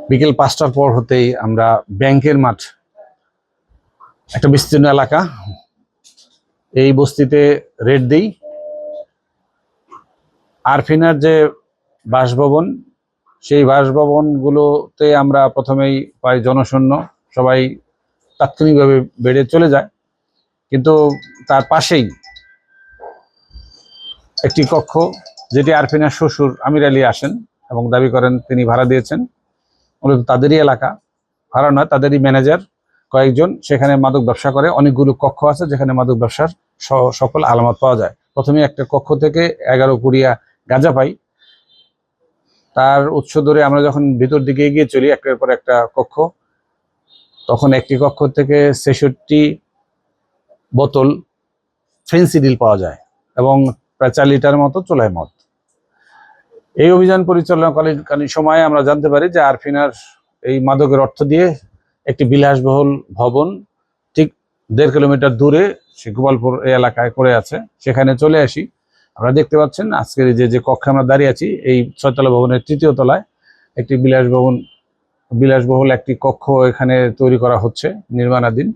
বিকেল 5টার পর হতেই আমরা ব্যাংকের মাঠ, একটা বিস্তীর্ণ এলাকা, এই বস্তিতে রেড দিই। আরফিনার যে বাসভবন, সেই বাসভবনগুলোতে আমরা প্রথমেই প্রায় জনশূন্য, সবাই তাৎক্ষণিকভাবে বেড়ে চলে যায়। কিন্তু তার পাশেই একটি কক্ষ, যেটি আরফিনার শ্বশুর আমির আলী আসেন এবং দাবি করেন তিনি ভাড়া দিয়েছেন। মূলত তাদেরই এলাকা, ভাড়া নয়, তাদেরই ম্যানেজার কয়েকজন সেখানে মাদক ব্যবসা করে। অনেকগুলো কক্ষ আছে যেখানে মাদক ব্যবসার সকল আলামত পাওয়া যায়। প্রথমে একটা কক্ষ থেকে 11 কুড়িয়া গাঁজা পাই। তার উৎস ধরে আমরা যখন ভিতর দিকে এগিয়ে চলি, একটার পর একটা কক্ষ, তখন একটি কক্ষ থেকে 66 বোতল ফেন্সিডিল পাওয়া যায় এবং প্রায় 4 লিটার মতো চোলাই মদ। এই অভিযান পরিচালনাকালীন সময়ে আমরা জানতে পারি যে আরফিনার এই মাদকের অর্থ দিয়ে একটি বিলাসবহুল ভবন ঠিক 1.5 কিলোমিটার দূরে সে গোপালপুর এই এলাকায় করে আছে। সেখানে চলে আসি। আমরা দেখতে পাচ্ছেন আজকের যে কক্ষে আমরা দাঁড়িয়ে আছি, এই 6 তলা ভবনের 3য় তলায় একটি বিলাসবহুল একটি কক্ষ এখানে তৈরি করা হচ্ছে, নির্মাণাধীন।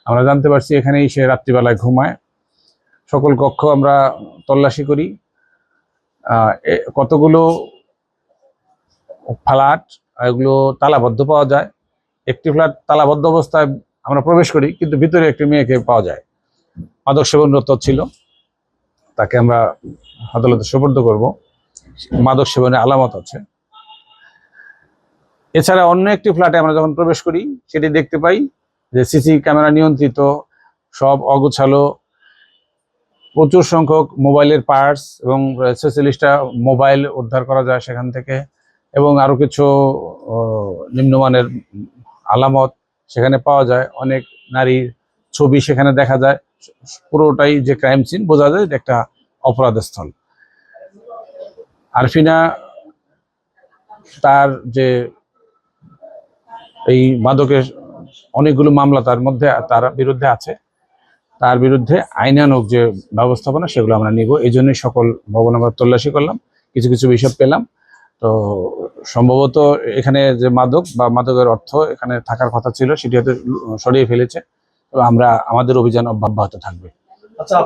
আমরা জানতে পারছি এখানেই সে রাত্রিবেলায় ঘুমায়। সকল কক্ষ আমরা তল্লাশি করি। কতগুলো ফ্ল্যাট, এগুলো তালাবদ্ধ পাওয়া যায়। একটি ফ্ল্যাট তালাবদ্ধ অবস্থায় আমরা প্রবেশ করি, কিন্তু ভিতরে একটি মেয়েকে পাওয়া যায়, মাদক সেবনরত ছিল। তাকে আমরা আদালতে সোপর্দ করব, মাদক সেবনের আলামত আছে। এছাড়া অন্য একটি ফ্ল্যাটে আমরা যখন প্রবেশ করি, সেটি দেখতে পাই যে সিসি ক্যামেরা নিয়ন্ত্রিত, সব অগোছালো, প্রচুর সংখ্যক মোবাইলের পার্টস এবং 46টা মোবাইল উদ্ধার করা যায় সেখান থেকে, এবং আরো কিছু নিম্নমানের আলামত সেখানে পাওয়া যায়। অনেক নারীর ছবি সেখানে দেখা যায়। পুরোটাই যে ক্রাইম সিন, বোঝা যায় একটা অপরাধ স্থল। আরফিনা তার যে এই মাদকের অনেকগুলো মামলা তার বিরুদ্ধে আছে, তার বিরুদ্ধে আইনানুগ যে ব্যবস্থাপনা সেগুলো আমরা নিব। এই জন্যই সকল ভবন আমরা তল্লাশি করলাম, কিছু কিছু বিষয় পেলাম। তো সম্ভবত এখানে যে মাদক বা মাদকের অর্থ এখানে থাকার কথা ছিল, সেটি হয়তো সরিয়ে ফেলেছে। তো আমাদের অভিযান অব্যাহত থাকবে। আচ্ছা,